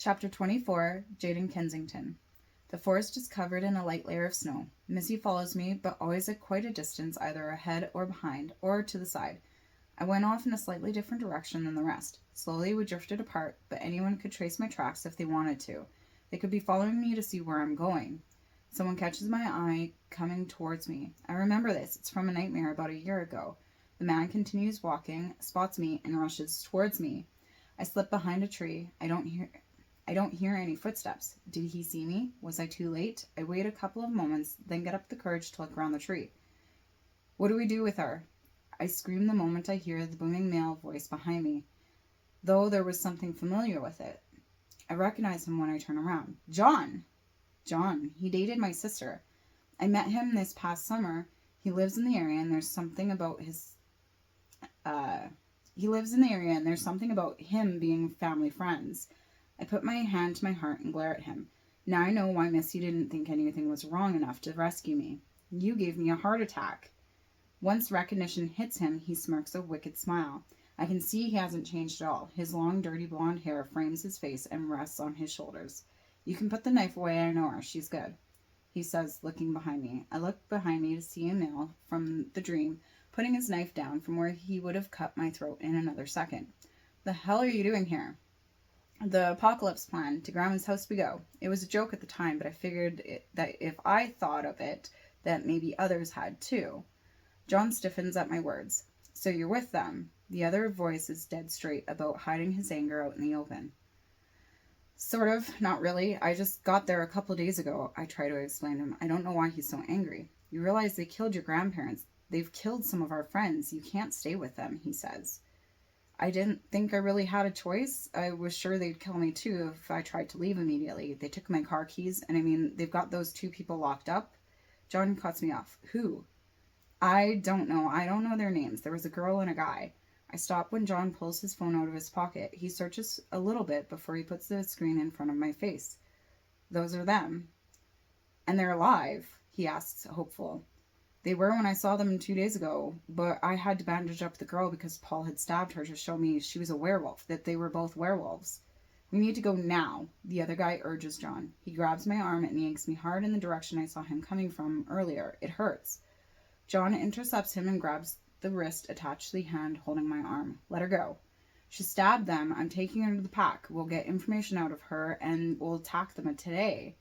Chapter 24, Jaiden Kensington. The forest is covered in a light layer of snow. Missy follows me, but always at quite a distance, either ahead or behind, or to the side. I went off in a slightly different direction than the rest. Slowly we drifted apart, but anyone could trace my tracks if they wanted to. They could be following me to see where I'm going. Someone catches my eye coming towards me. I remember this. It's from a nightmare about a year ago. The man continues walking, spots me, and rushes towards me. I slip behind a tree. I don't hear any footsteps. Did he see me? Was I too late? I wait a couple of moments, then get up the courage to look around the tree. What do we do with her? I scream the moment I hear the booming male voice behind me, though there was something familiar with it. I recognize him when I turn around. John! John. He dated my sister. I met him this past summer. He lives in the area and there's something about him being family friends. I put my hand to my heart and glare at him. Now I know why Missy didn't think anything was wrong enough to rescue me. You gave me a heart attack. Once recognition hits him, he smirks a wicked smile. I can see he hasn't changed at all. His long, dirty blonde hair frames his face and rests on his shoulders. You can put the knife away, I know her. She's good, he says, looking behind me. I look behind me to see a male from the dream putting his knife down from where he would have cut my throat in another second. The hell are you doing here? The apocalypse plan. To Grandma's house we go. It was a joke at the time, but I figured that if I thought of it, that maybe others had too. John stiffens at my words. So you're with them? The other voice is dead straight about hiding his anger out in the open. Sort of, not really. I just got there a couple days ago. I try to explain to him. I don't know why he's so angry. You realize they killed your grandparents. They've killed some of our friends. You can't stay with them, he says. I didn't think I really had a choice. I was sure they'd kill me too if I tried to leave immediately. They took my car keys, and I mean, they've got those 2 people locked up. John cuts me off. Who? I don't know. I don't know their names. There was a girl and a guy. I stop when John pulls his phone out of his pocket. He searches a little bit before he puts the screen in front of my face. Those are them. And they're alive, he asks, hopeful. They were when I saw them 2 days ago, but I had to bandage up the girl because Paul had stabbed her to show me she was a werewolf, that they were both werewolves. We need to go now, the other guy urges John. He grabs my arm and yanks me hard in the direction I saw him coming from earlier. It hurts. John intercepts him and grabs the wrist attached to the hand holding my arm. Let her go. She stabbed them. I'm taking her to the pack. We'll get information out of her and we'll attack them today.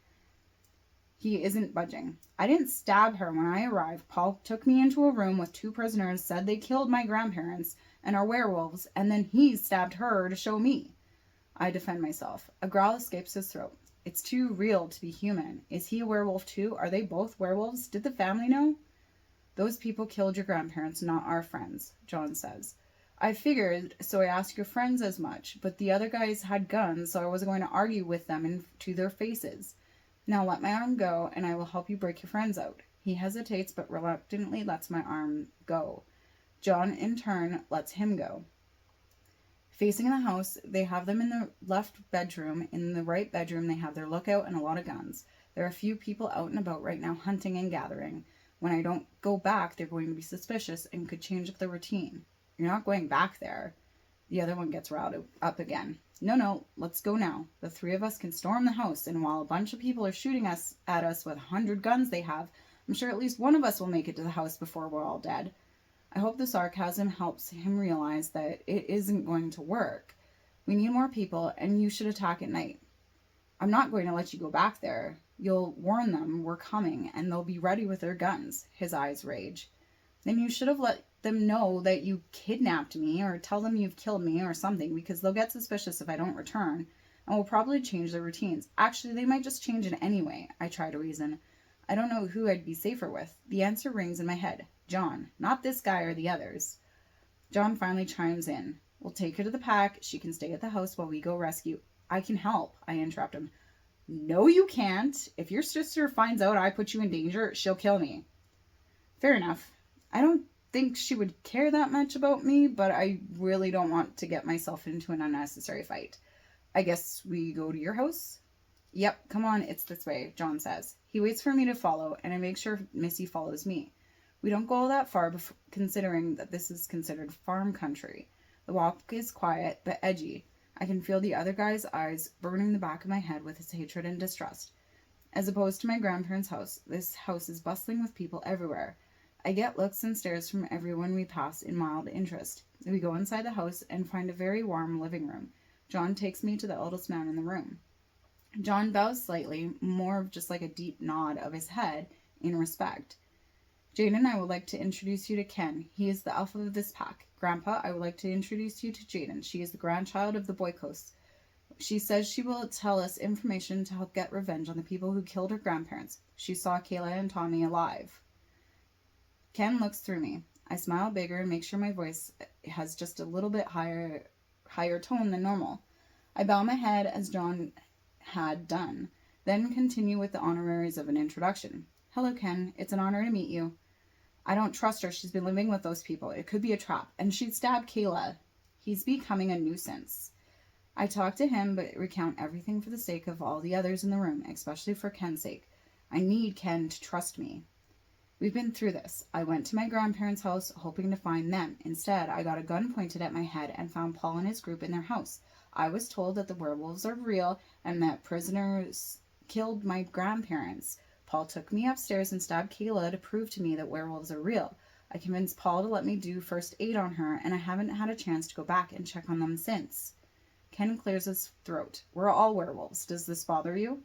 He isn't budging. I didn't stab her when I arrived. Paul took me into a room with 2 prisoners, said they killed my grandparents and are werewolves, and then he stabbed her to show me. I defend myself. A growl escapes his throat. It's too real to be human. Is he a werewolf too? Are they both werewolves? Did the family know? Those people killed your grandparents, not our friends, John says. I figured, so I asked your friends as much, but the other guys had guns, so I wasn't going to argue with them to their faces. Now let my arm go, and I will help you break your friends out. He hesitates, but reluctantly lets my arm go. John, in turn, lets him go. Facing the house, they have them in the left bedroom. In the right bedroom, they have their lookout and a lot of guns. There are a few people out and about right now hunting and gathering. When I don't go back, they're going to be suspicious and could change up the routine. You're not going back there. The other one gets riled up again. No, let's go now. The 3 of us can storm the house, and while a bunch of people are shooting at us with 100 guns they have, I'm sure at least one of us will make it to the house before we're all dead. I hope the sarcasm helps him realize that it isn't going to work. We need more people, and you should attack at night. I'm not going to let you go back there. You'll warn them we're coming, and they'll be ready with their guns. His eyes rage. Then you should have let them know that you kidnapped me, or tell them you've killed me or something, because they'll get suspicious if I don't return, and will probably change their routines. Actually, they might just change it anyway, I try to reason. I don't know who I'd be safer with. The answer rings in my head. John, not this guy or the others. John finally chimes in. We'll take her to the pack. She can stay at the house while we go rescue. I can help, I interrupt him. No, you can't. If your sister finds out I put you in danger, she'll kill me. Fair enough. I don't think she would care that much about me, but I really don't want to get myself into an unnecessary fight. I guess we go to your house? Yep, come on, it's this way, John says. He waits for me to follow, and I make sure Missy follows me. We don't go all that far, considering that this is considered farm country. The walk is quiet, but edgy. I can feel the other guy's eyes burning the back of my head with his hatred and distrust. As opposed to my grandparents' house, this house is bustling with people everywhere. I get looks and stares from everyone we pass in mild interest. We go inside the house and find a very warm living room. John takes me to the oldest man in the room. John bows slightly, more of just like a deep nod of his head in respect. Jaiden, I would like to introduce you to Ken. He is the alpha of this pack. Grandpa, I would like to introduce you to Jaiden. She is the grandchild of the Boykos. She says she will tell us information to help get revenge on the people who killed her grandparents. She saw Kayla and Tommy alive. Ken looks through me. I smile bigger and make sure my voice has just a little bit higher tone than normal. I bow my head as John had done, then continue with the honoraries of an introduction. Hello, Ken. It's an honor to meet you. I don't trust her. She's been living with those people. It could be a trap. And she'd stabbed Kayla. He's becoming a nuisance. I talk to him, but recount everything for the sake of all the others in the room, especially for Ken's sake. I need Ken to trust me. We've been through this. I went to my grandparents' house hoping to find them. Instead, I got a gun pointed at my head and found Paul and his group in their house. I was told that the werewolves are real and that prisoners killed my grandparents. Paul took me upstairs and stabbed Kayla to prove to me that werewolves are real. I convinced Paul to let me do first aid on her, and I haven't had a chance to go back and check on them since. Ken clears his throat. We're all werewolves. Does this bother you?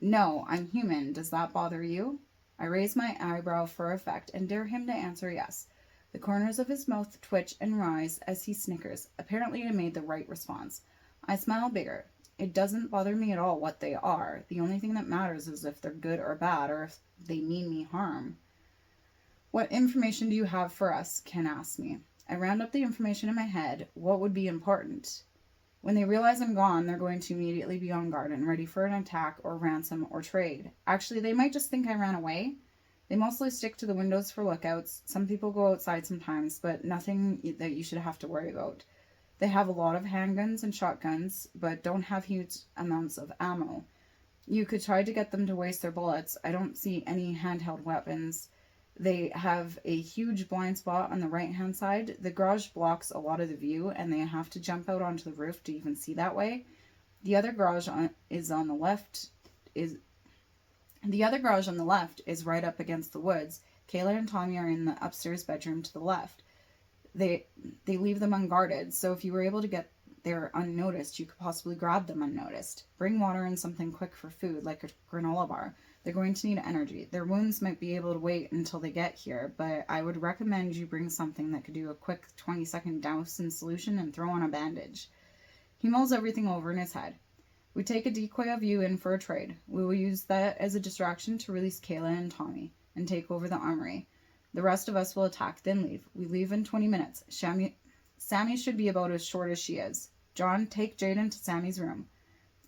No, I'm human. Does that bother you? I raise my eyebrow for effect and dare him to answer yes. The corners of his mouth twitch and rise as he snickers. Apparently I made the right response. I smile bigger. It doesn't bother me at all what they are. The only thing that matters is if they're good or bad, or if they mean me harm. What information do you have for us? Ken asks me. I round up the information in my head. What would be important? When they realize I'm gone, they're going to immediately be on guard and ready for an attack or ransom or trade. Actually, they might just think I ran away. They mostly stick to the windows for lookouts. Some people go outside sometimes, but nothing that you should have to worry about. They have a lot of handguns and shotguns, but don't have huge amounts of ammo. You could try to get them to waste their bullets. I don't see any handheld weapons. They have a huge blind spot on the right-hand side. The garage blocks a lot of the view, and they have to jump out onto the roof to even see that way. The other garage on the left is right up against the woods. Kayla and Tommy are in the upstairs bedroom to the left. They leave them unguarded, so if you were able to get there unnoticed, you could possibly grab them unnoticed. Bring water and something quick for food, like a granola bar. They're going to need energy. Their wounds might be able to wait until they get here, but I would recommend you bring something that could do a quick 20-second douse in solution and throw on a bandage. He mulls everything over in his head. We take a decoy of you in for a trade. We will use that as a distraction to release Kayla and Tommy and take over the armory. The rest of us will attack, then leave. We leave in 20 minutes. Sammy should be about as short as she is. John, take Jaiden to Sammy's room.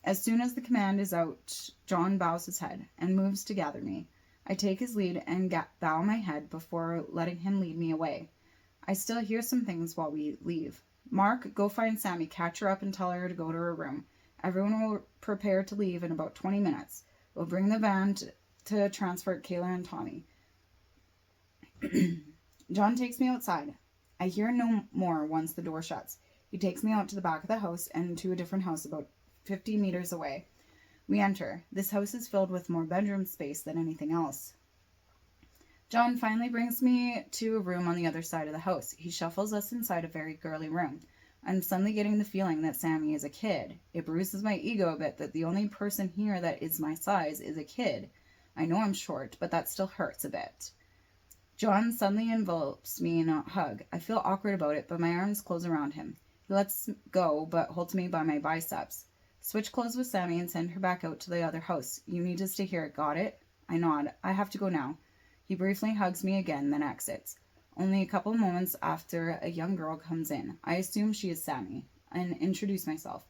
As soon as the command is out, John bows his head and moves to gather me. I take his lead and bow my head before letting him lead me away. I still hear some things while we leave. Mark, go find Sammy, catch her up and tell her to go to her room. Everyone will prepare to leave in about 20 minutes. We'll bring the van to transfer Kayla and Tommy. John takes me outside. I hear no more once the door shuts. He takes me out to the back of the house and to a different house about 50 meters away. We enter. This house is filled with more bedroom space than anything else. John finally brings me to a room on the other side of the house. He shuffles us inside a very girly room. I'm suddenly getting the feeling that Sammy is a kid. It bruises my ego a bit that the only person here that is my size is a kid. I know I'm short, but that still hurts a bit. John suddenly envelops me in a hug. I feel awkward about it, but my arms close around him. He lets go, but holds me by my biceps. Switch clothes with Sammy and send her back out to the other house. You need to stay here, got it? I nod. I have to go now. He briefly hugs me again, then exits. Only a couple moments after, a young girl comes in. I assume she is Sammy, and introduce myself.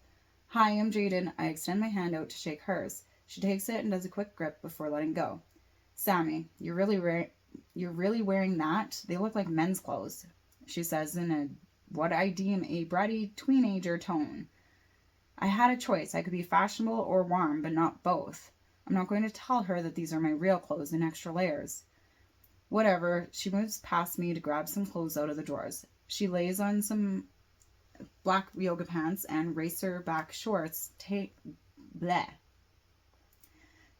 Hi, I'm Jaiden. I extend my hand out to shake hers. She takes it and does a quick grip before letting go. Sammy, you're really wearing that? They look like men's clothes, she says in what I deem a bratty teenager tone. I had a choice. I could be fashionable or warm, but not both. I'm not going to tell her that these are my real clothes in extra layers. Whatever. She moves past me to grab some clothes out of the drawers. She lays on some black yoga pants and racer back shorts. Bleh.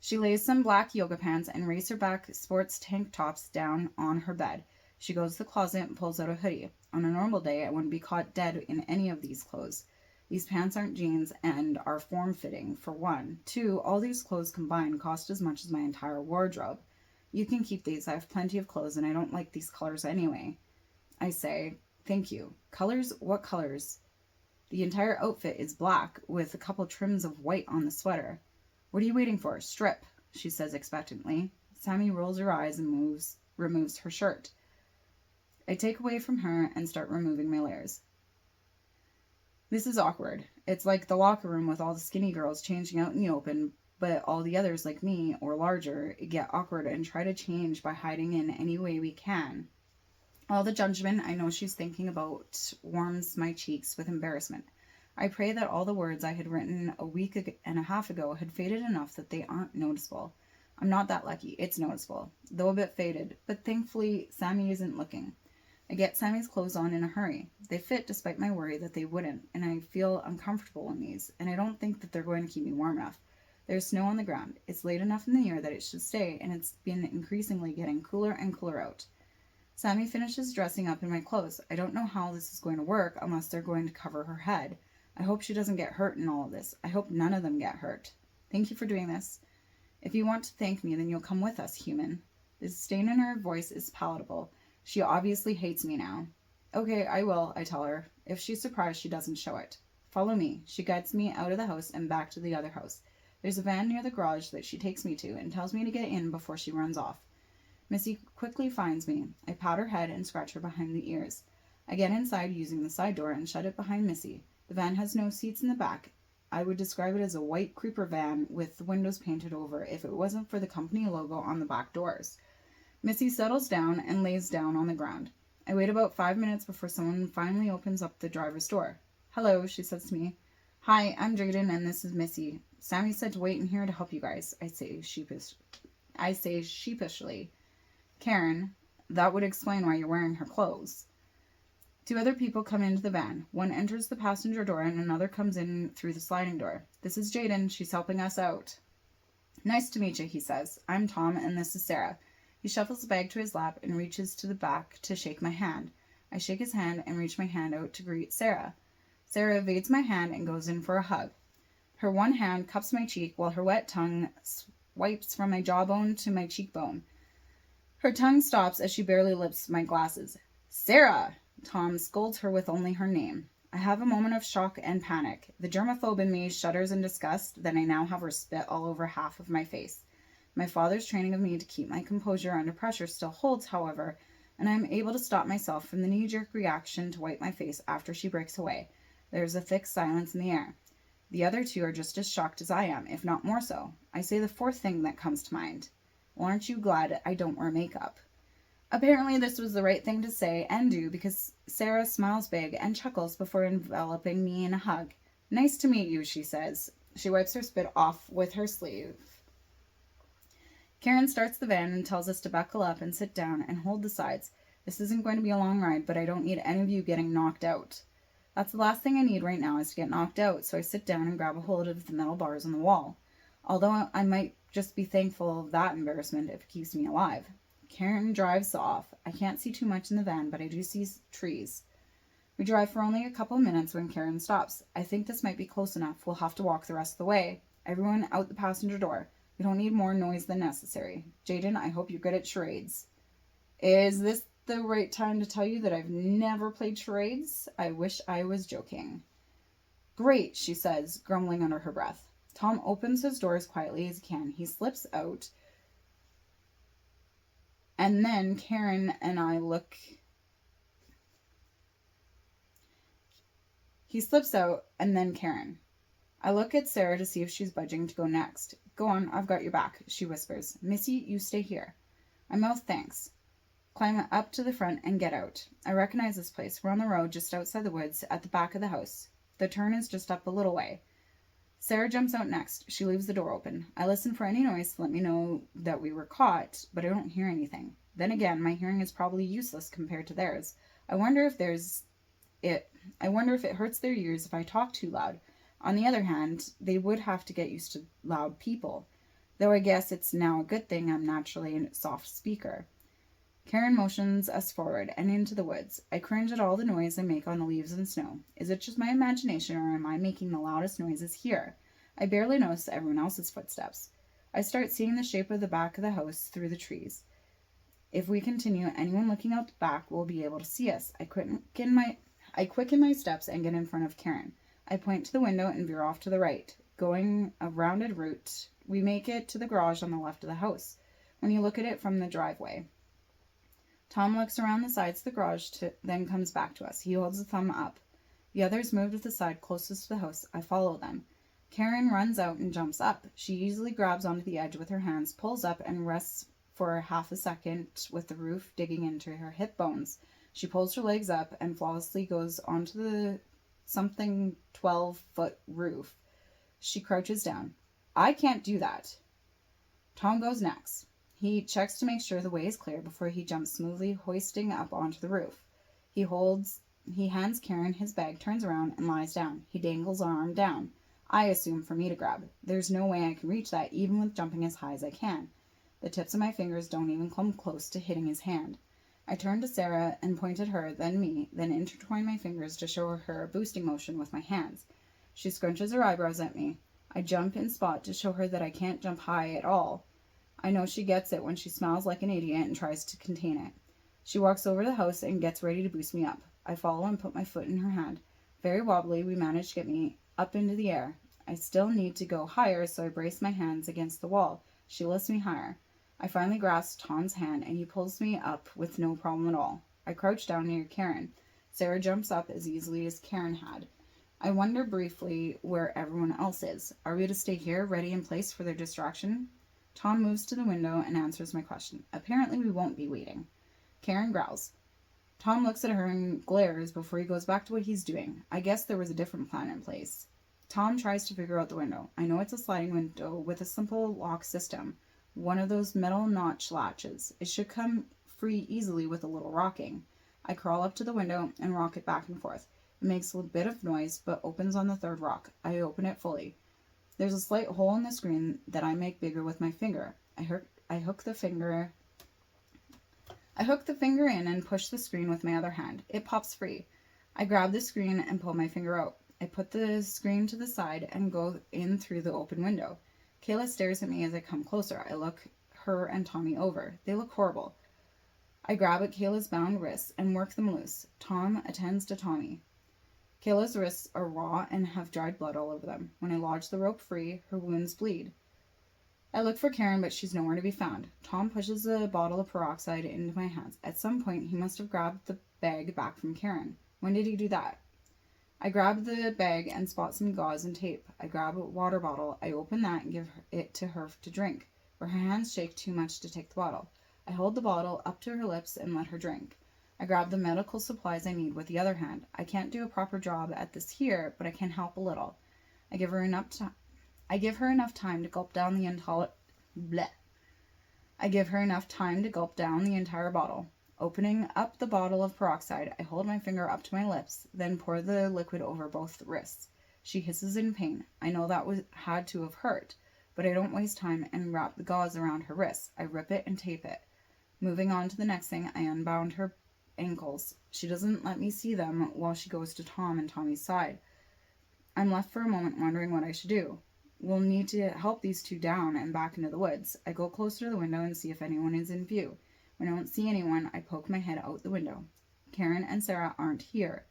She lays some black yoga pants and racerback sports tank tops down on her bed. She goes to the closet and pulls out a hoodie. On a normal day, I wouldn't be caught dead in any of these clothes. These pants aren't jeans and are form-fitting, for one. Two, all these clothes combined cost as much as my entire wardrobe. You can keep these. I have plenty of clothes, and I don't like these colors anyway. I say, thank you. Colors? What colors? The entire outfit is black, with a couple trims of white on the sweater. What are you waiting for? Strip, she says expectantly. Sammy rolls her eyes and removes her shirt. I take away from her and start removing my layers. This is awkward. It's like the locker room with all the skinny girls changing out in the open, but all the others like me, or larger, get awkward and try to change by hiding in any way we can. All the judgment I know she's thinking about warms my cheeks with embarrassment. I pray that all the words I had written a week and a half ago had faded enough that they aren't noticeable. I'm not that lucky. It's noticeable, though a bit faded, but thankfully Sammy isn't looking. I get Sammy's clothes on in a hurry. They fit despite my worry that they wouldn't, and I feel uncomfortable in these, and I don't think that they're going to keep me warm enough. There's snow on the ground. It's late enough in the year that it should stay, and it's been increasingly getting cooler and cooler out. Sammy finishes dressing up in my clothes. I don't know how this is going to work unless they're going to cover her head. I hope she doesn't get hurt in all of this. I hope none of them get hurt. Thank you for doing this. If you want to thank me, then you'll come with us, human. The disdain in her voice is palatable. She obviously hates me now. Okay, I will, I tell her. If she's surprised, she doesn't show it. Follow me. She guides me out of the house and back to the other house. There's a van near the garage that she takes me to and tells me to get in before she runs off. Missy quickly finds me. I pat her head and scratch her behind the ears. I get inside using the side door and shut it behind Missy. The van has no seats in the back. I would describe it as a white creeper van with the windows painted over if it wasn't for the company logo on the back doors. Missy settles down and lays down on the ground. I wait about 5 minutes before someone finally opens up the driver's door. Hello, she says to me. Hi, I'm Jaiden and this is Missy. Sammy said to wait in here to help you guys, I say sheepishly. Karen, that would explain why you're wearing her clothes. 2 other people come into the van. One enters the passenger door and another comes in through the sliding door. This is Jaiden. She's helping us out. Nice to meet you, he says. I'm Tom and this is Sarah. He shuffles the bag to his lap and reaches to the back to shake my hand. I shake his hand and reach my hand out to greet Sarah. Sarah evades my hand and goes in for a hug. Her one hand cups my cheek while her wet tongue swipes from my jawbone to my cheekbone. Her tongue stops as she barely lifts my glasses. Sarah! Tom scolds her with only her name. I have a moment of shock and panic. The germaphobe in me shudders in disgust that I now have her spit all over half of my face. My father's training of me to keep my composure under pressure still holds, however, and I am able to stop myself from the knee-jerk reaction to wipe my face after she breaks away. There is a thick silence in the air. The other 2 are just as shocked as I am, if not more so. I say the 4th thing that comes to mind. Well, aren't you glad I don't wear makeup? Apparently this was the right thing to say and do because Sarah smiles big and chuckles before enveloping me in a hug. Nice to meet you, she says. She wipes her spit off with her sleeve. Karen starts the van and tells us to buckle up and sit down and hold the sides. This isn't going to be a long ride, but I don't need any of you getting knocked out. That's the last thing I need right now is to get knocked out, so I sit down and grab a hold of the metal bars on the wall. Although I might just be thankful of that embarrassment if it keeps me alive. Karen drives off. I can't see too much in the van, but I do see trees. We drive for only a couple of minutes when Karen stops. I think this might be close enough. We'll have to walk the rest of the way. Everyone out the passenger door. We don't need more noise than necessary. Jaiden, I hope you're good at charades. Is this the right time to tell you that I've never played charades? I wish I was joking. Great, she says, grumbling under her breath. Tom opens his door as quietly as he can. He slips out. And then Karen and I look. He slips out, and then Karen. I look at Sarah to see if she's budging to go next. Go on, I've got your back, she whispers. Missy, you stay here. I mouth thanks. Climb up to the front and get out. I recognize this place. We're on the road just outside the woods at the back of the house. The turn is just up a little way. Sarah jumps out next. She leaves the door open. I listen for any noise to let me know that we were caught, but I don't hear anything. Then again, my hearing is probably useless compared to theirs. I wonder if there's I wonder if it hurts their ears if I talk too loud. On the other hand, they would have to get used to loud people. Though I guess it's now a good thing I'm naturally a soft speaker. Karen motions us forward and into the woods. I cringe at all the noise I make on the leaves and snow. Is it just my imagination, or am I making the loudest noises here? I barely notice everyone else's footsteps. I start seeing the shape of the back of the house through the trees. If we continue, anyone looking out the back will be able to see us. I quicken my steps and get in front of Karen. I point to the window and veer off to the right. Going a rounded route, we make it to the garage on the left of the house. When you look at it from the driveway, Tom looks around the sides of the garage, then comes back to us. He holds a thumb up. The others move to the side closest to the house. I follow them. Karen runs out and jumps up. She easily grabs onto the edge with her hands, pulls up, and rests for half a second with the roof digging into her hip bones. She pulls her legs up and flawlessly goes onto the something 12-foot roof. She crouches down. I can't do that. Tom goes next. He checks to make sure the way is clear before he jumps smoothly, hoisting up onto the roof. He hands Karen his bag, turns around, and lies down. He dangles an arm down. I assume for me to grab. There's no way I can reach that, even with jumping as high as I can. The tips of my fingers don't even come close to hitting his hand. I turn to Sarah and point at her, then me, then intertwine my fingers to show her a boosting motion with my hands. She scrunches her eyebrows at me. I jump in spot to show her that I can't jump high at all. I know she gets it when she smiles like an idiot and tries to contain it. She walks over to the house and gets ready to boost me up. I follow and put my foot in her hand. Very wobbly, we manage to get me up into the air. I still need to go higher, so I brace my hands against the wall. She lifts me higher. I finally grasp Tom's hand, and he pulls me up with no problem at all. I crouch down near Karen. Sarah jumps up as easily as Karen had. I wonder briefly where everyone else is. Are we to stay here, ready in place for their distraction? Tom moves to the window and answers my question. Apparently we won't be waiting. Karen growls. Tom looks at her and glares before he goes back to what he's doing. I guess there was a different plan in place. Tom tries to figure out the window. I know it's a sliding window with a simple lock system. One of those metal notch latches. It should come free easily with a little rocking. I crawl up to the window and rock it back and forth. It makes a bit of noise, but opens on the third rock. I open it fully. There's a slight hole in the screen that I make bigger with my finger. I hook the finger in and push the screen with my other hand. It pops free. I grab the screen and pull my finger out. I put the screen to the side and go in through the open window. Kayla stares at me as I come closer. I look her and Tommy over. They look horrible. I grab at Kayla's bound wrists and work them loose. Tom attends to Tommy. Kayla's wrists are raw and have dried blood all over them. When I lodge the rope free, her wounds bleed. I look for Karen, but she's nowhere to be found. Tom pushes a bottle of peroxide into my hands. At some point, he must have grabbed the bag back from Karen. When did he do that? I grab the bag and spot some gauze and tape. I grab a water bottle. I open that and give it to her to drink, but her hands shake too much to take the bottle. I hold the bottle up to her lips and let her drink. I grab the medical supplies I need with the other hand. I can't do a proper job at this here, but I can help a little. I give her enough time to gulp down the entire bottle. Opening up the bottle of peroxide, I hold my finger up to my lips, then pour the liquid over both wrists. She hisses in pain. I know that had to have hurt, but I don't waste time and wrap the gauze around her wrists. I rip it and tape it. Moving on to the next thing, I unbound her ankles. She doesn't let me see them while she goes to Tom and Tommy's side. I'm left for a moment wondering what I should do. We'll need to help these two down and back into the woods. I go closer to the window and see if anyone is in view. When I don't see anyone, I poke my head out the window. Karen and Sarah aren't here.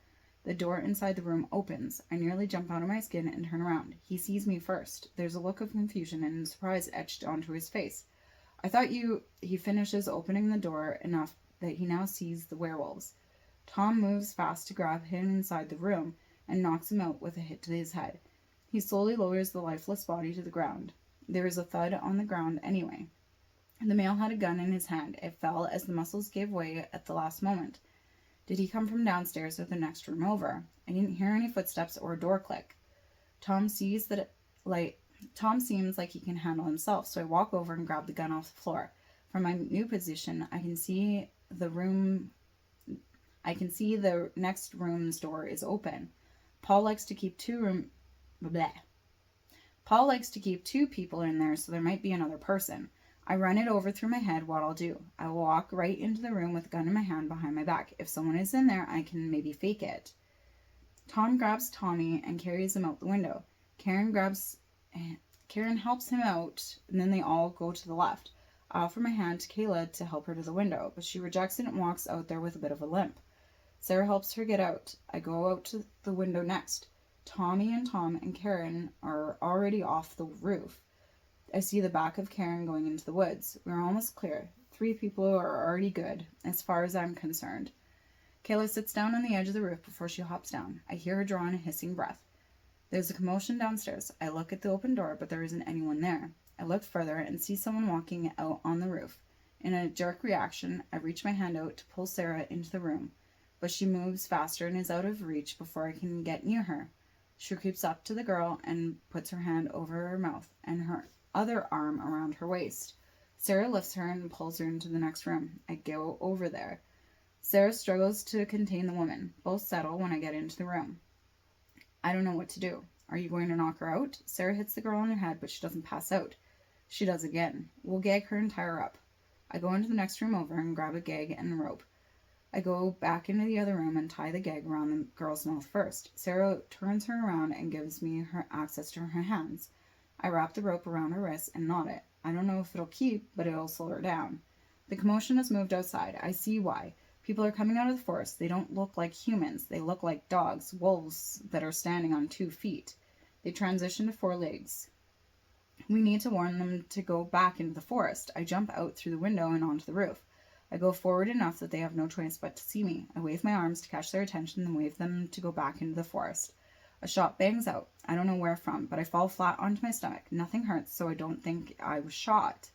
The door inside the room opens. I nearly jump out of my skin and turn around. He sees me first. There's a look of confusion and surprise etched onto his face. He finishes opening the door enough that he now sees the werewolves. Tom moves fast to grab him inside the room and knocks him out with a hit to his head. He slowly lowers the lifeless body to the ground. There is a thud on the ground anyway. The male had a gun in his hand. It fell as the muscles gave way at the last moment. Did he come from downstairs or the next room over? I didn't hear any footsteps or a door click. Tom seems like he can handle himself, so I walk over and grab the gun off the floor. From my new position, I can see the room I can see the next room's door is open. Paul likes to keep Paul likes to keep two people in there, so there might be another person. I run it over through my head what I'll do. I will walk right into the room with a gun in my hand behind my back. If someone is in there, I can maybe fake it. Tom grabs Tommy and carries him out the window. Karen helps him out, and then they all go to the left. I offer my hand to Kayla to help her to the window, but she rejects it and walks out there with a bit of a limp. Sarah helps her get out. I go out to the window next. Tommy and Tom and Karen are already off the roof. I see the back of Karen going into the woods. We're almost clear. 3 people are already good, as far as I'm concerned. Kayla sits down on the edge of the roof before she hops down. I hear her draw in a hissing breath. There's a commotion downstairs. I look at the open door, but there isn't anyone there. I look further and see someone walking out on the roof. In a jerk reaction, I reach my hand out to pull Sarah into the room, but she moves faster and is out of reach before I can get near her. She creeps up to the girl and puts her hand over her mouth and her other arm around her waist. Sarah lifts her and pulls her into the next room. I go over there. Sarah struggles to contain the woman. Both settle when I get into the room. I don't know what to do. Are you going to knock her out? Sarah hits the girl on her head, but she doesn't pass out. She does again. We'll gag her and tie her up. I go into the next room over and grab a gag and a rope. I go back into the other room and tie the gag around the girl's mouth first. Sarah turns her around and gives me her access to her hands. I wrap the rope around her wrist and knot it. I don't know if it'll keep, but it'll slow her down. The commotion has moved outside. I see why. People are coming out of the forest. They don't look like humans. They look like dogs, wolves that are standing on 2 feet. They transition to 4 legs. We need to warn them to go back into the forest. I jump out through the window and onto the roof. I go forward enough that they have no choice but to see me. I wave my arms to catch their attention and wave them to go back into the forest. A shot bangs out. I don't know where from, but I fall flat onto my stomach. Nothing hurts, so I don't think I was shot.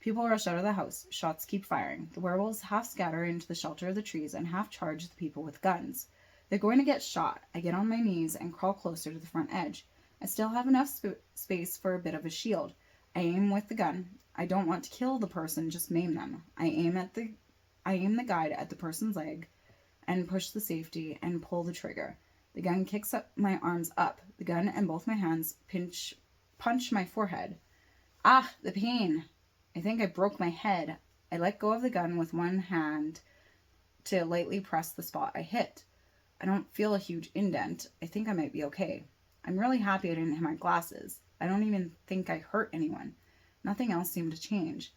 People rush out of the house. Shots keep firing. The werewolves half scatter into the shelter of the trees and half charge the people with guns. They're going to get shot. I get on my knees and crawl closer to the front edge. I still have enough space for a bit of a shield. I aim with the gun. I don't want to kill the person, just maim them. I aim the guide at the person's leg and push the safety and pull the trigger. The gun kicks up my arms up. The gun and both my hands punch my forehead. Ah, the pain! I think I broke my head. I let go of the gun with one hand to lightly press the spot I hit. I don't feel a huge indent. I think I might be okay. I'm really happy I didn't hit my glasses. I don't even think I hurt anyone. Nothing else seemed to change.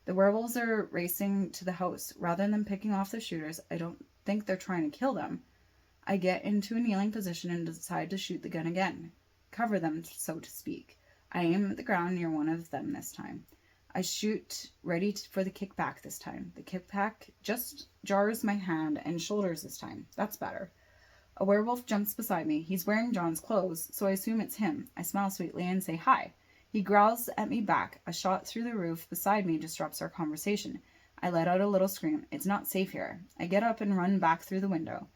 The werewolves are racing to the house. Rather than picking off the shooters, I don't think they're trying to kill them. I get into a kneeling position and decide to shoot the gun again. Cover them, so to speak. I aim at the ground near one of them this time. I shoot, ready for the kickback this time. The kickback just jars my hand and shoulders this time. That's better. A werewolf jumps beside me. He's wearing John's clothes, so I assume it's him. I smile sweetly and say hi. He growls at me back. A shot through the roof beside me disrupts our conversation. I let out a little scream. It's not safe here. I get up and run back through the window.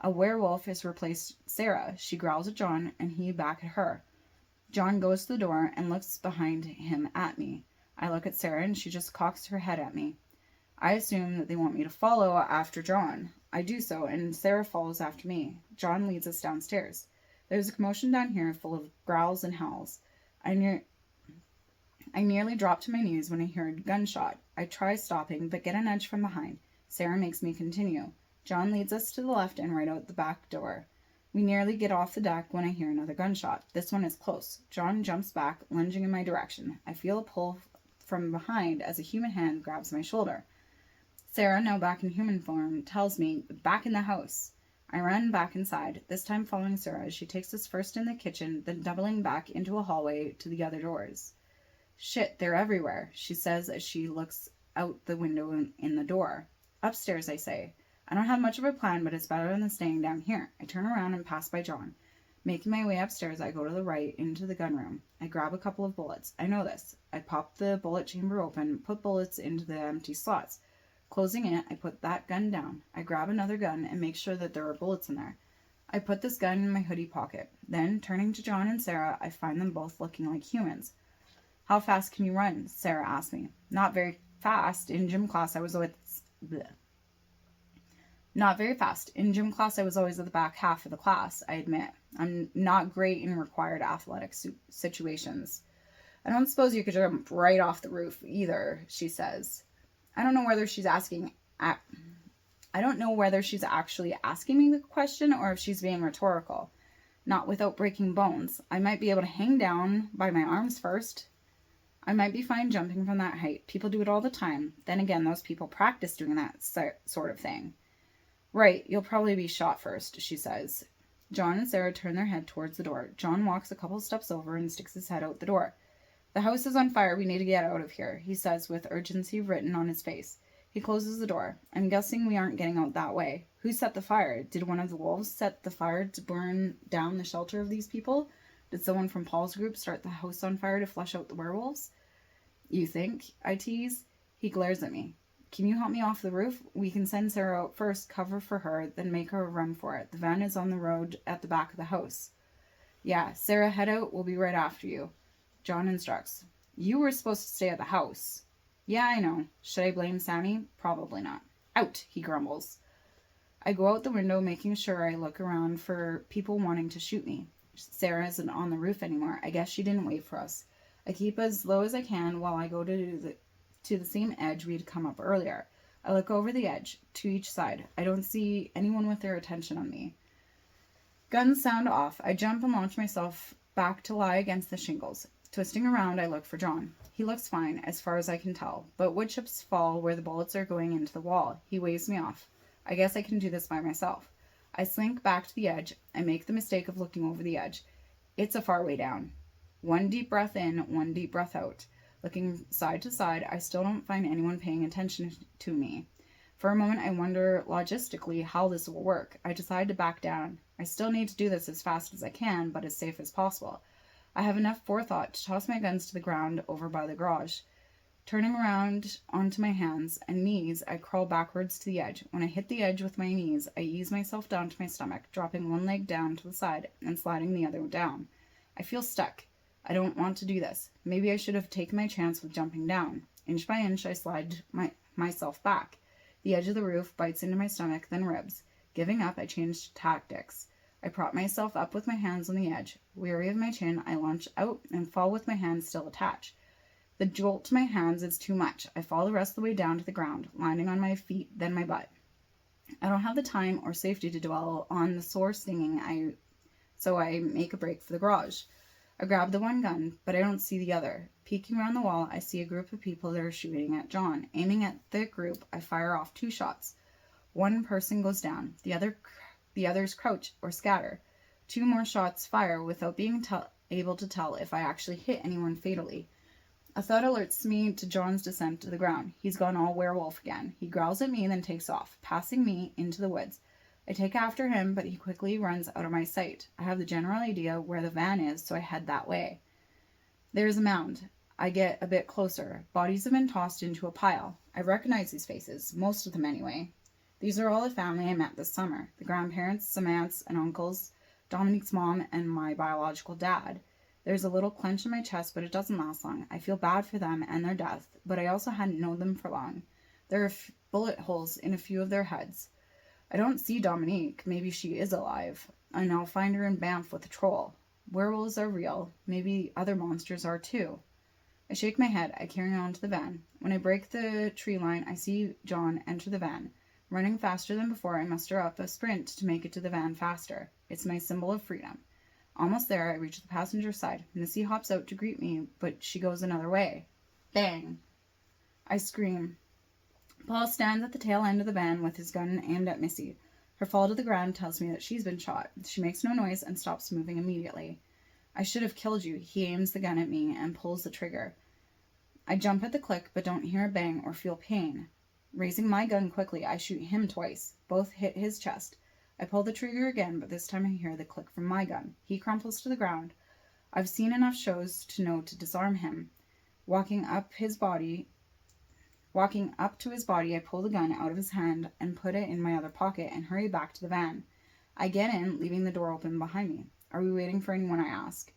A werewolf has replaced Sarah. She growls at John, and he back at her. John goes to the door and looks behind him at me. I look at Sarah, and she just cocks her head at me. I assume that they want me to follow after John. I do so, and Sarah follows after me. John leads us downstairs. There's a commotion down here full of growls and howls. I nearly drop to my knees when I hear a gunshot. I try stopping, but get an edge from behind. Sarah makes me continue. John leads us to the left and right out the back door. We nearly get off the deck when I hear another gunshot. This one is close. John jumps back, lunging in my direction. I feel a pull from behind as a human hand grabs my shoulder. Sarah, now back in human form, tells me, back in the house. I run back inside, this time following Sarah as she takes us first in the kitchen, then doubling back into a hallway to the other doors. Shit, they're everywhere, she says as she looks out the window in the door. Upstairs, I say. I don't have much of a plan, but it's better than staying down here. I turn around and pass by John. Making my way upstairs, I go to the right into the gun room. I grab a couple of bullets. I know this. I pop the bullet chamber open, put bullets into the empty slots. Closing it, I put that gun down. I grab another gun and make sure that there are bullets in there. I put this gun in my hoodie pocket. Then, turning to John and Sarah, I find them both looking like humans. How fast can you run? Sarah asked me. Not very fast. In gym class, I was always... Bleh. Not very fast. In gym class, I was always at the back half of the class, I admit. I'm not great in required athletic situations. I don't suppose you could jump right off the roof either, she says. I don't know whether she's actually asking me the question or if she's being rhetorical. Not without breaking bones. I might be able to hang down by my arms first. I might be fine jumping from that height. People do it all the time. Then again, those people practice doing that sort of thing. Right, you'll probably be shot first, she says. John and Sarah turn their head towards the door. John walks a couple steps over and sticks his head out the door. The house is on fire. We need to get out of here, he says with urgency written on his face. He closes the door. I'm guessing we aren't getting out that way. Who set the fire? Did one of the wolves set the fire to burn down the shelter of these people? Did someone from Paul's group start the house on fire to flush out the werewolves? You think? I tease. He glares at me. Can you help me off the roof? We can send Sarah out first, cover for her, then make her run for it. The van is on the road at the back of the house. Yeah, Sarah, head out. We'll be right after you. John instructs. You were supposed to stay at the house. Yeah, I know. Should I blame Sammy? Probably not. Out, he grumbles. I go out the window, making sure I look around for people wanting to shoot me. Sarah isn't on the roof anymore. I guess she didn't wait for us. I keep as low as I can while I go to the same edge we'd come up earlier. I look over the edge, to each side. I don't see anyone with their attention on me. Guns sound off. I jump and launch myself back to lie against the shingles. Twisting around, I look for John. He looks fine, as far as I can tell, but wood chips fall where the bullets are going into the wall. He waves me off. I guess I can do this by myself. I slink back to the edge. I make the mistake of looking over the edge. It's a far way down. One deep breath in, one deep breath out. Looking side to side, I still don't find anyone paying attention to me. For a moment, I wonder logistically how this will work. I decide to back down. I still need to do this as fast as I can, but as safe as possible. I have enough forethought to toss my guns to the ground over by the garage. Turning around onto my hands and knees, I crawl backwards to the edge. When I hit the edge with my knees, I ease myself down to my stomach, dropping one leg down to the side and sliding the other down. I feel stuck. I don't want to do this. Maybe I should have taken my chance with jumping down. Inch by inch, I slide myself back. The edge of the roof bites into my stomach, then ribs. Giving up, I changed tactics. I prop myself up with my hands on the edge. Weary of my chin, I launch out and fall with my hands still attached. The jolt to my hands is too much. I fall the rest of the way down to the ground, landing on my feet, then my butt. I don't have the time or safety to dwell on the sore stinging, so I make a break for the garage. I grab the one gun, but I don't see the other. Peeking around the wall, I see a group of people that are shooting at John. Aiming at the group, I fire off 2 shots. One person goes down. The others crouch or scatter. 2 more shots fire without being able to tell if I actually hit anyone fatally. A thought alerts me to John's descent to the ground. He's gone all werewolf again. He growls at me, then takes off, passing me into the woods. I take after him, but he quickly runs out of my sight. I have the general idea where the van is, so I head that way. There's a mound. I get a bit closer. Bodies have been tossed into a pile. I recognize these faces, most of them anyway. These are all the family I met this summer. The grandparents, some aunts and uncles, Dominique's mom, and my biological dad. There's a little clench in my chest, but it doesn't last long. I feel bad for them and their death, but I also hadn't known them for long. There are bullet holes in a few of their heads. I don't see Dominique. Maybe she is alive, and I'll find her in Banff with a troll. Werewolves are real. Maybe other monsters are too. I shake my head. I carry on to the van. When I break the tree line, I see John enter the van. Running faster than before, I muster up a sprint to make it to the van faster. It's my symbol of freedom. Almost there, I reach the passenger side. Missy hops out to greet me, but she goes another way. Bang! I scream. Paul stands at the tail end of the van with his gun aimed at Missy. Her fall to the ground tells me that she's been shot. She makes no noise and stops moving immediately. I should have killed you. He aims the gun at me and pulls the trigger. I jump at the click, but don't hear a bang or feel pain. Raising my gun quickly, I shoot him twice. Both hit his chest. I pull the trigger again, but this time I hear the click from my gun. He crumples to the ground. I've seen enough shows to know to disarm him. Walking up to his body, I pull the gun out of his hand and put it in my other pocket and hurry back to the van. I get in, leaving the door open behind me. Are we waiting for anyone? I ask.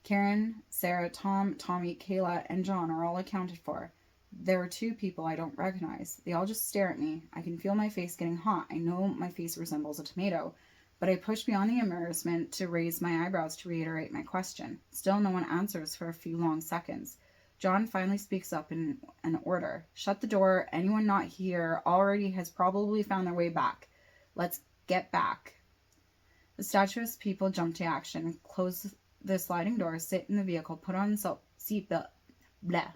Karen, Sarah, Tom, Tommy, Kayla, and John are all accounted for. There are two people I don't recognize. They all just stare at me. I can feel my face getting hot. I know my face resembles a tomato. But I push beyond the embarrassment to raise my eyebrows to reiterate my question. Still no one answers for a few long seconds. John finally speaks up in an order. Shut the door. Anyone not here already has probably found their way back. Let's get back. The statuesque people jump to action, close the sliding door, sit in the vehicle, put on seatbelt. Blah.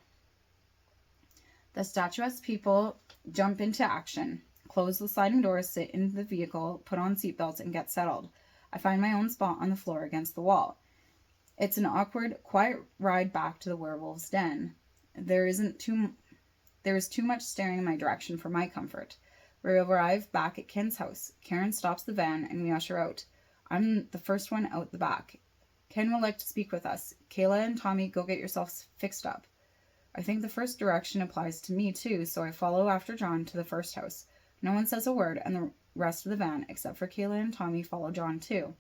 The statuesque people jump into action, close the sliding doors, sit in the vehicle, put on seatbelts, and get settled. I find my own spot on the floor against the wall. It's an awkward, quiet ride back to the werewolf's den. There is too much staring in my direction for my comfort. We arrive back at Ken's house. Karen stops the van, and we usher out. I'm the first one out the back. Ken would like to speak with us. Kayla and Tommy, go get yourselves fixed up. I think the first direction applies to me too, so I follow after John to the first house. No one says a word, and the rest of the van, except for Kayla and Tommy, follow John too.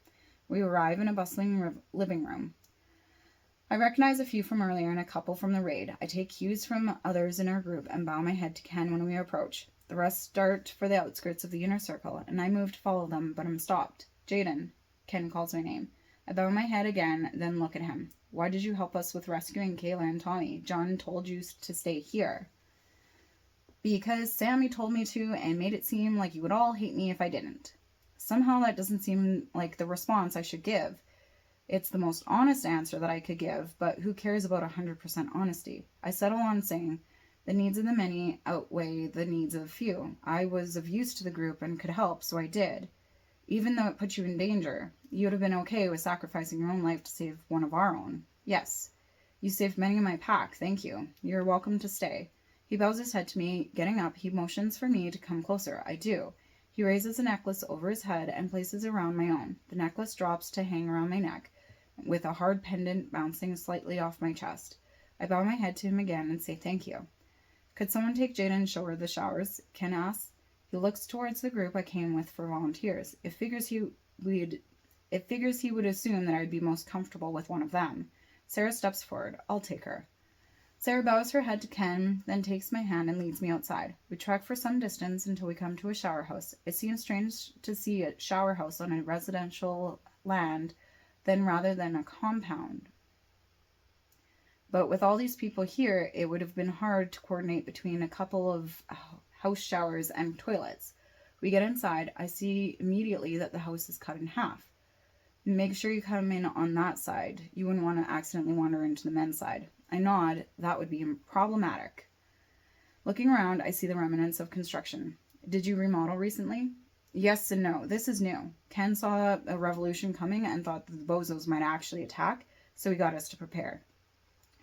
We arrive in a bustling living room. I recognize a few from earlier and a couple from the raid. I take cues from others in our group and bow my head to Ken when we approach. The rest start for the outskirts of the inner circle, and I move to follow them, but I'm stopped. Jaiden. Ken calls my name. I bow my head again, then look at him. Why did you help us with rescuing Kayla and Tommy? John told you to stay here. Because Sammy told me to and made it seem like you would all hate me if I didn't. Somehow that doesn't seem like the response I should give. It's the most honest answer that I could give, but who cares about 100% honesty? I settle on saying, the needs of the many outweigh the needs of few. I was of use to the group and could help, so I did. Even though it put you in danger, you would have been okay with sacrificing your own life to save one of our own. Yes. You saved many in my pack, thank you. You're welcome to stay. He bows his head to me. Getting up, he motions for me to come closer. I do. He raises a necklace over his head and places it around my own. The necklace drops to hang around my neck, with a hard pendant bouncing slightly off my chest. I bow my head to him again and say thank you. Could someone take Jaiden and show her the showers? Ken asks. He looks towards the group I came with for volunteers. It figures he would assume that I'd be most comfortable with one of them. Sarah steps forward. I'll take her. Sarah bows her head to Ken, then takes my hand and leads me outside. We trek for some distance until we come to a shower house. It seems strange to see a shower house on a residential land rather than a compound. But with all these people here, it would have been hard to coordinate between a couple of house showers and toilets. We get inside. I see immediately that the house is cut in half. Make sure you come in on that side. You wouldn't want to accidentally wander into the men's side. I nod. That would be problematic. Looking around, I see the remnants of construction. Did you remodel recently? Yes and no. This is new. Ken saw a revolution coming and thought that the bozos might actually attack, so he got us to prepare.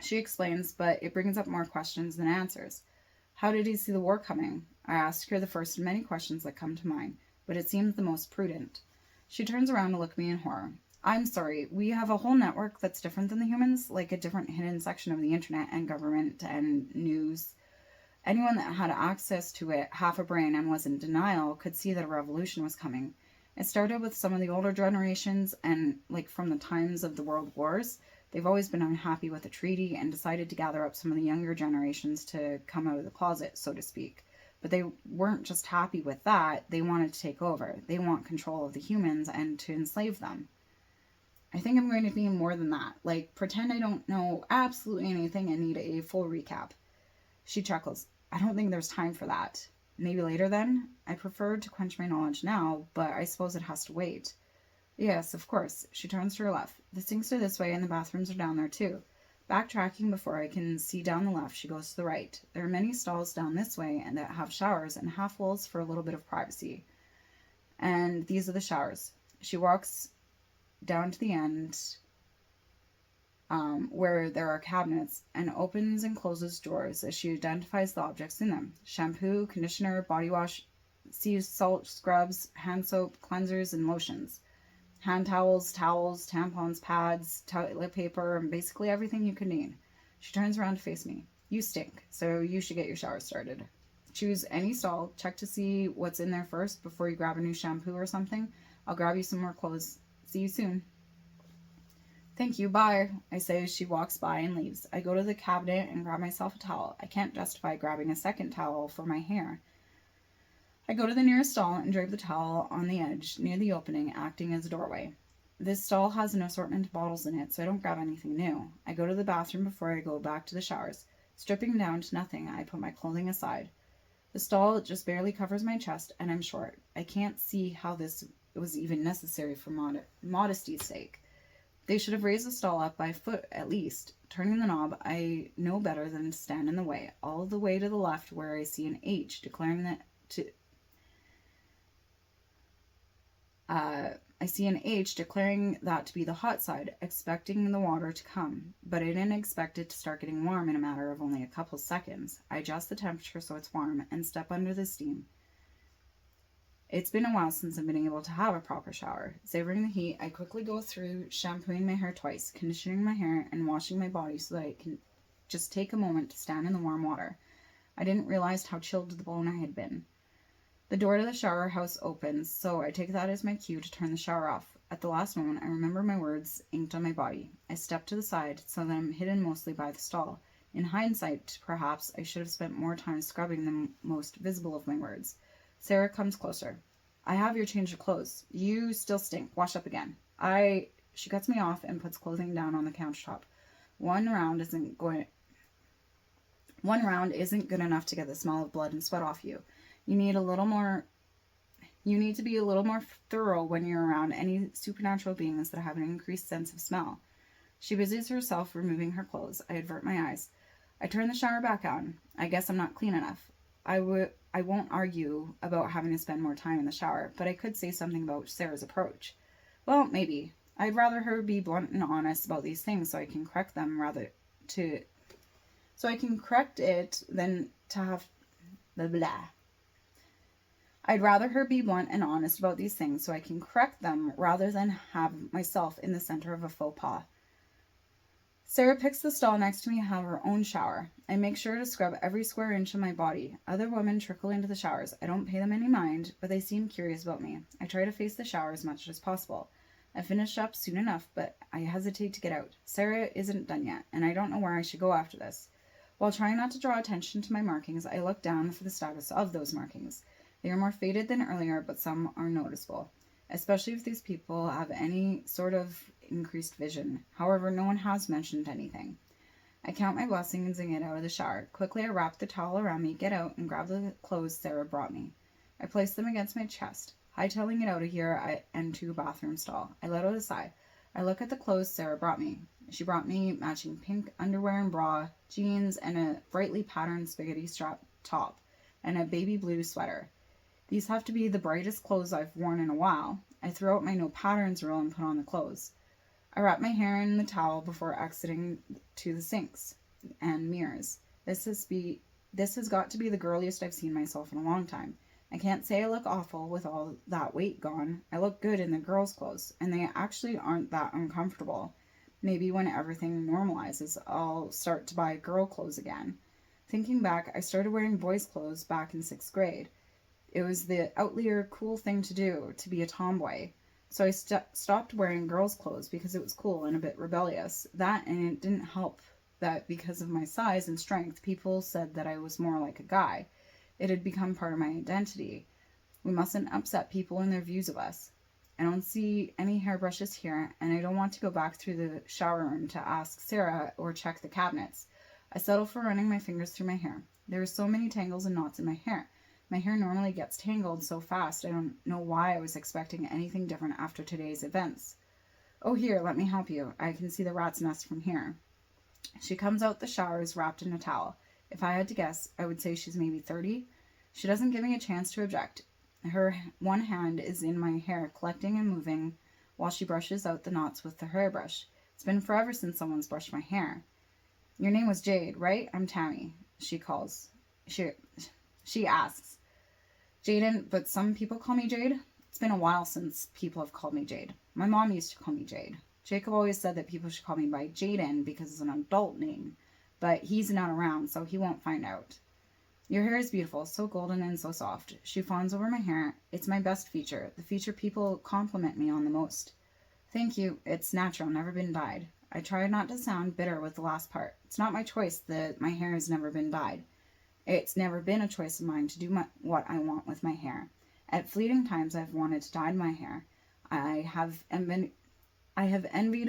She explains, but it brings up more questions than answers. How did he see the war coming? I ask her the first of many questions that come to mind, but it seems the most prudent. She turns around to look at me in horror. I'm sorry, we have a whole network that's different than the humans, like a different hidden section of the internet and government and news. Anyone that had access to it, half a brain, and was in denial could see that a revolution was coming. It started with some of the older generations, and from the times of the world wars, they've always been unhappy with the treaty and decided to gather up some of the younger generations to come out of the closet, so to speak. But they weren't just happy with that, they wanted to take over. They want control of the humans and to enslave them. I think I'm going to need more than that. Pretend I don't know absolutely anything and need a full recap. She chuckles. I don't think there's time for that. Maybe later then? I prefer to quench my knowledge now, but I suppose it has to wait. Yes, of course. She turns to her left. The sinks are this way and the bathrooms are down there too. Backtracking before I can see down the left, she goes to the right. There are many stalls down this way and that have showers and half walls for a little bit of privacy. And these are the showers. She walks down to the end where there are cabinets and opens and closes drawers as she identifies the objects in them. Shampoo, conditioner, body wash, sea salt, scrubs, hand soap, cleansers, and lotions. Hand towels, tampons, pads, toilet paper, and basically everything you could need. She turns around to face me. You stink, so you should get your shower started. Choose any stall, check to see what's in there first before you grab a new shampoo or something. I'll grab you some more clothes. See you soon. Thank you, bye, I say as she walks by and leaves. I go to the cabinet and grab myself a towel. I can't justify grabbing a second towel for my hair. I go to the nearest stall and drape the towel on the edge near the opening, acting as a doorway. This stall has an assortment of bottles in it, so I don't grab anything new. I go to the bathroom before I go back to the showers. Stripping down to nothing, I put my clothing aside. The stall just barely covers my chest, and I'm short. I can't see how this was even necessary for modesty's sake. They should have raised the stall up by a foot at least. Turning the knob, I know better than to stand in the way, all the way to the left where I see an H declaring that to be the hot side, expecting the water to come, but I didn't expect it to start getting warm in a matter of only a couple seconds. I adjust the temperature so it's warm and step under the steam. It's been a while since I've been able to have a proper shower. Savoring the heat, I quickly go through shampooing my hair twice, conditioning my hair, and washing my body so that I can just take a moment to stand in the warm water. I didn't realize how chilled to the bone I had been. The door to the shower house opens, so I take that as my cue to turn the shower off. At the last moment, I remember my words inked on my body. I step to the side so that I'm hidden mostly by the stall. In hindsight, perhaps I should have spent more time scrubbing the most visible of my words. Sarah comes closer. I have your change of clothes. You still stink. Wash up again. She cuts me off and puts clothing down on the countertop. One round isn't good enough to get the smell of blood and sweat off you. You need to be a little more thorough when you're around any supernatural beings that have an increased sense of smell. She busies herself removing her clothes. I avert my eyes. I turn the shower back on. I guess I'm not clean enough. I won't argue about having to spend more time in the shower, but I could say something about Sarah's approach. Well, maybe. I'd rather her be blunt and honest about these things so I can correct it than to have blah blah. I'd rather her be blunt and honest about these things so I can correct them rather than have myself in the center of a faux pas. Sarah picks the stall next to me and have her own shower. I make sure to scrub every square inch of my body. Other women trickle into the showers. I don't pay them any mind, but they seem curious about me. I try to face the shower as much as possible. I finish up soon enough, but I hesitate to get out. Sarah isn't done yet, and I don't know where I should go after this. While trying not to draw attention to my markings, I look down for the status of those markings. They are more faded than earlier, but some are noticeable, especially if these people have any sort of increased vision. However, no one has mentioned anything. I count my blessings and get out of the shower. Quickly, I wrap the towel around me, get out, and grab the clothes Sarah brought me. I place them against my chest, hightailing it out of here and to a bathroom stall. I let out a sigh. I look at the clothes Sarah brought me. She brought me matching pink underwear and bra, jeans, and a brightly patterned spaghetti strap top, and a baby blue sweater. These have to be the brightest clothes I've worn in a while. I throw out my no patterns rule and put on the clothes. I wrap my hair in the towel before exiting to the sinks and mirrors. This has got to be the girliest I've seen myself in a long time. I can't say I look awful with all that weight gone. I look good in the girls' clothes, and they actually aren't that uncomfortable. Maybe when everything normalizes, I'll start to buy girl clothes again. Thinking back, I started wearing boys' clothes back in 6th grade. It was the outlier cool thing to do, to be a tomboy. So I stopped wearing girls' clothes because it was cool and a bit rebellious. That, and it didn't help that because of my size and strength, people said that I was more like a guy. It had become part of my identity. We mustn't upset people in their views of us. I don't see any hairbrushes here, and I don't want to go back through the shower room to ask Sarah or check the cabinets. I settle for running my fingers through my hair. There are so many tangles and knots in my hair. My hair normally gets tangled so fast, I don't know why I was expecting anything different after today's events. Oh, here, let me help you. I can see the rat's nest from here. She comes out the showers wrapped in a towel. If I had to guess, I would say she's maybe 30. She doesn't give me a chance to object. Her one hand is in my hair, collecting and moving while she brushes out the knots with the hairbrush. It's been forever since someone's brushed my hair. Your name was Jade, right? I'm Tammy, she asks. Jaiden, but some people call me Jade. It's been a while since people have called me Jade. My mom used to call me Jade. Jacob always said that people should call me by Jaiden because it's an adult name, but he's not around, so he won't find out. Your hair is beautiful, so golden and so soft. She fawns over my hair. It's my best feature, the feature people compliment me on the most. Thank you. It's natural, never been dyed. I tried not to sound bitter with the last part. It's not my choice that my hair has never been dyed. It's never been a choice of mine to do what I want with my hair. At fleeting times, I've wanted to dye my hair. I have envied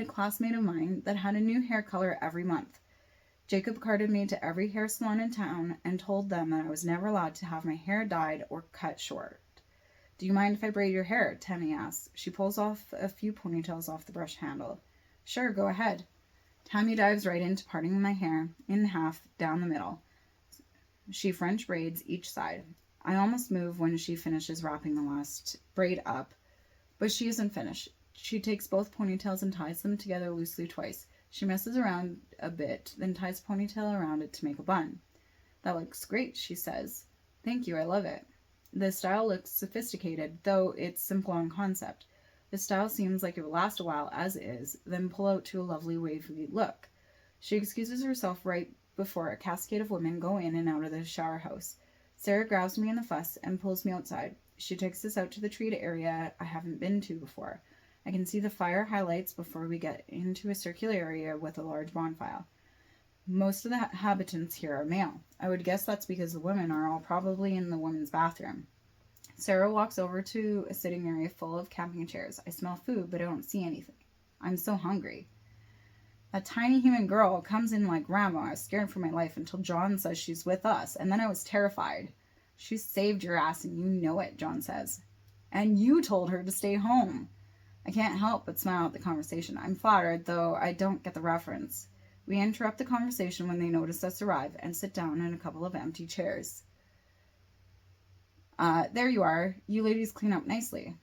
a classmate of mine that had a new hair color every month. Jacob carted me to every hair salon in town and told them that I was never allowed to have my hair dyed or cut short. Do you mind if I braid your hair? Tammy asks. She pulls off a few ponytails off the brush handle. Sure, go ahead. Tammy dives right into parting my hair in half down the middle. She French braids each side. I almost move when she finishes wrapping the last braid up, but she isn't finished. She takes both ponytails and ties them together loosely twice. She messes around a bit, then ties a ponytail around it to make a bun. That looks great, she says. Thank you, I love it. The style looks sophisticated, though it's simple on concept. The style seems like it will last a while as is, then pull out to a lovely wavy look. She excuses herself right before a cascade of women go in and out of the shower house. Sarah grabs me in the fuss and pulls me outside. She takes us out to the treated area I haven't been to before. I can see the fire highlights before we get into a circular area with a large bonfire. Most of the inhabitants here are male. I would guess that's because the women are all probably in the women's bathroom. Sarah walks over to a sitting area full of camping chairs. I smell food, but I don't see anything. I'm so hungry. A tiny human girl comes in like Grandma. I was scared for my life until John says she's with us, and then I was terrified. She saved your ass, and you know it, John says. And you told her to stay home. I can't help but smile at the conversation. I'm flattered, though I don't get the reference. We interrupt the conversation when they notice us arrive and sit down in a couple of empty chairs. There you are. You ladies clean up nicely.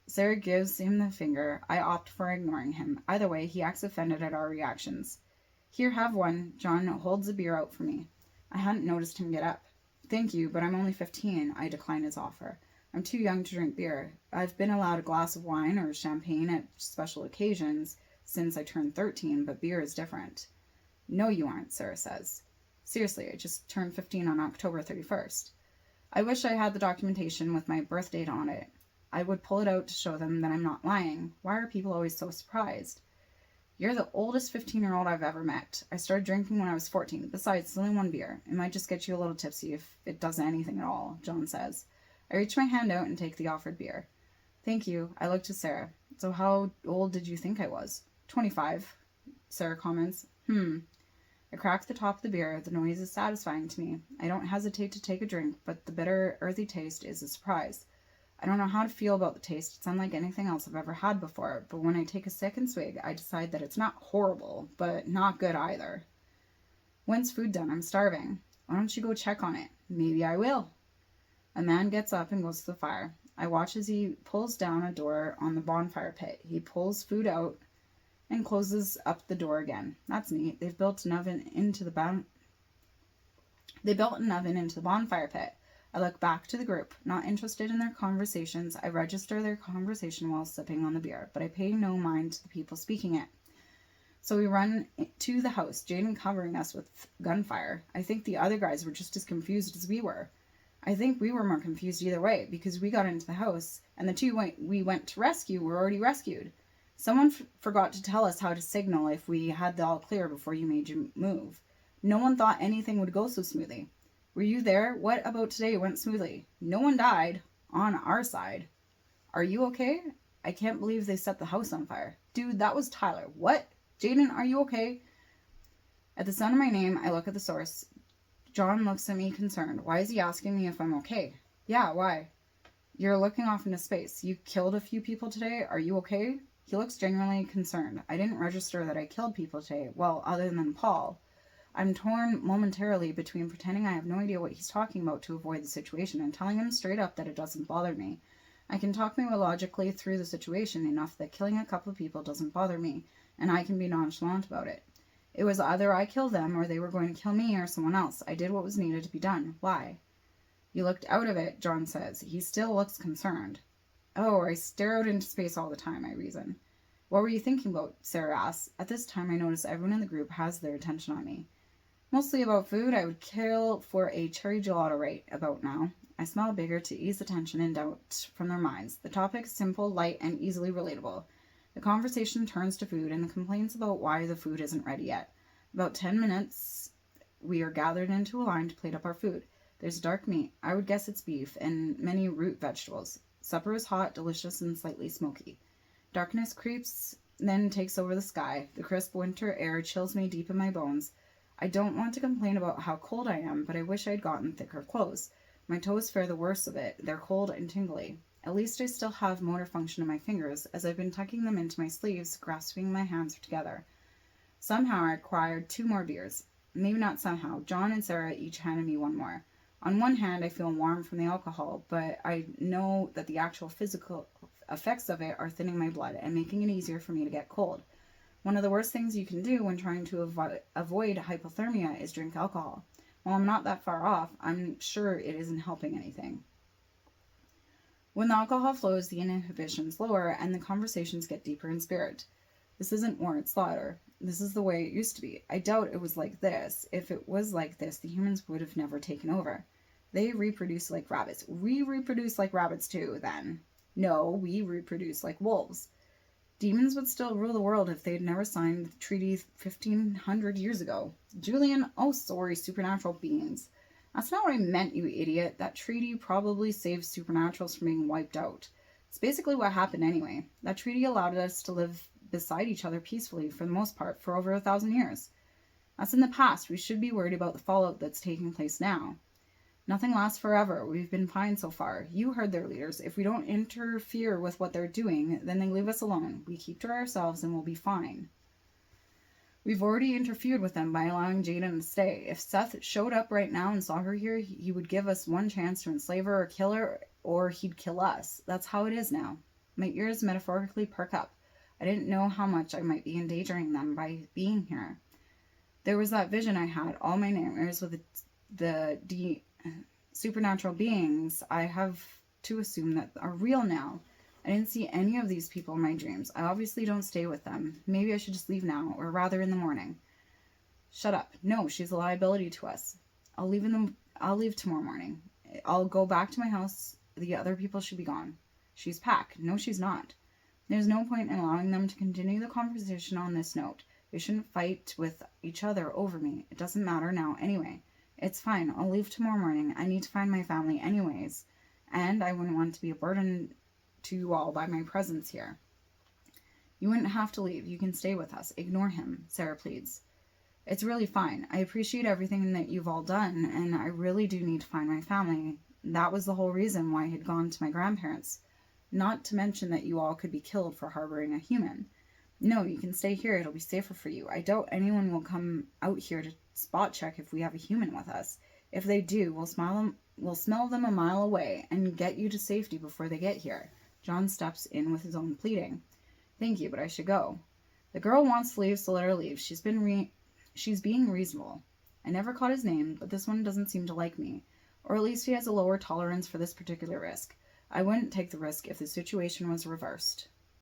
Sarah gives him the finger. I opt for ignoring him. Either way, he acts offended at our reactions. Here, have one. John holds a beer out for me. I hadn't noticed him get up. Thank you, but I'm only 15. I decline his offer. I'm too young to drink beer. I've been allowed a glass of wine or champagne at special occasions since I turned 13, but beer is different. No, you aren't, Sarah says. Seriously, I just turned 15 on October 31st. I wish I had the documentation with my birth date on it. I would pull it out to show them that I'm not lying. Why are people always so surprised? You're the oldest 15-year-old I've ever met. I started drinking when I was 14. Besides, it's only one beer. It might just get you a little tipsy if it does anything at all, John says. I reach my hand out and take the offered beer. Thank you. I look to Sarah. So how old did you think I was? 25, Sarah comments. I crack the top of the beer. The noise is satisfying to me. I don't hesitate to take a drink, but the bitter, earthy taste is a surprise. I don't know how to feel about the taste. It's unlike anything else I've ever had before, but when I take a second swig, I decide that it's not horrible, but not good either. When's food done? I'm starving. Why don't you go check on it? Maybe I will. A man gets up and goes to the fire. I watch as he pulls down a door on the bonfire pit. He pulls food out and closes up the door again. That's neat. They built an oven into the bonfire pit. I look back to the group. Not interested in their conversations, I register their conversation while sipping on the beer, but I pay no mind to the people speaking it. So we run to the house, Jaiden covering us with gunfire. I think the other guys were just as confused as we were. I think we were more confused either way, because we got into the house, and the two we went to rescue were already rescued. Someone forgot to tell us how to signal if we had the all clear before you made your move. No one thought anything would go so smoothly. Were you there? What about today went smoothly? No one died. On our side. Are you okay? I can't believe they set the house on fire. Dude, that was Tyler. What? Jaiden, are you okay? At the sound of my name, I look at the source. John looks at me concerned. Why is he asking me if I'm okay? Yeah, why? You're looking off into space. You killed a few people today. Are you okay? He looks genuinely concerned. I didn't register that I killed people today. Well, other than Paul. I'm torn momentarily between pretending I have no idea what he's talking about to avoid the situation and telling him straight up that it doesn't bother me. I can talk my way logically through the situation enough that killing a couple of people doesn't bother me, and I can be nonchalant about it. It was either I killed them or they were going to kill me or someone else. I did what was needed to be done. Why? You looked out of it, John says. He still looks concerned. Oh, I stare out into space all the time, I reason. What were you thinking about? Sarah asks. At this time, I notice everyone in the group has their attention on me. Mostly about food. I would kill for a cherry gelato right about now. I smile bigger to ease the tension and doubt from their minds. The topic is simple, light, and easily relatable. The conversation turns to food and the complaints about why the food isn't ready yet. About 10 minutes, we are gathered into a line to plate up our food. There's dark meat, I would guess it's beef, and many root vegetables. Supper is hot, delicious, and slightly smoky. Darkness creeps, then takes over the sky. The crisp winter air chills me deep in my bones. I don't want to complain about how cold I am, but I wish I'd gotten thicker clothes. My toes fare the worst of it. They're cold and tingly. At least I still have motor function in my fingers, as I've been tucking them into my sleeves, grasping my hands together. Somehow I acquired 2 more beers. Maybe not somehow. John and Sarah each handed me 1 more. On one hand, I feel warm from the alcohol, but I know that the actual physical effects of it are thinning my blood and making it easier for me to get cold. One of the worst things you can do when trying to avoid hypothermia is drink alcohol. While I'm not that far off, I'm sure it isn't helping anything. When the alcohol flows, the inhibitions lower and the conversations get deeper in spirit. This isn't war, it's slaughter. This is the way it used to be. I doubt it was like this. If it was like this, the humans would have never taken over. They reproduce like rabbits. We reproduce like rabbits too, then. No, we reproduce like wolves. Demons would still rule the world if they'd never signed the treaty 1,500 years ago. Julian, oh sorry, supernatural beings. That's not what I meant, you idiot. That treaty probably saved supernaturals from being wiped out. It's basically what happened anyway. That treaty allowed us to live beside each other peacefully, for the most part, for over 1,000 years. That's in the past. We should be worried about the fallout that's taking place now. Nothing lasts forever. We've been fine so far. You heard their leaders. If we don't interfere with what they're doing, then they leave us alone. We keep to ourselves and we'll be fine. We've already interfered with them by allowing Jaiden to stay. If Seth showed up right now and saw her here, he would give us one chance to enslave her or kill her, or he'd kill us. That's how it is now. My ears metaphorically perk up. I didn't know how much I might be endangering them by being here. There was that vision I had, all my nightmares with the supernatural beings I have to assume that are real now. I didn't see any of these people in my dreams. I obviously don't stay with them. Maybe I should just leave now, or rather in the morning. Shut up. No, she's a liability to us. I'll leave tomorrow morning. I'll go back to my house. The other people should be gone. She's packed. No, she's not. There's no point in allowing them to continue the conversation on this note. They shouldn't fight with each other over me. It doesn't matter now anyway. It's fine. I'll leave tomorrow morning. I need to find my family anyways. And I wouldn't want to be a burden to you all by my presence here. You wouldn't have to leave. You can stay with us. Ignore him, Sarah pleads. It's really fine. I appreciate everything that you've all done, and I really do need to find my family. That was the whole reason why I had gone to my grandparents. Not to mention that you all could be killed for harboring a human. No, you can stay here. It'll be safer for you. I doubt anyone will come out here to spot check if we have a human with us. If they do, we'll smell them a mile away and get you to safety before they get here. John steps in with his own pleading. Thank you, but I should go. The girl wants to leave, so let her leave. She's being reasonable. I never caught his name, but this one doesn't seem to like me. Or at least he has a lower tolerance for this particular risk. I wouldn't take the risk if the situation was reversed.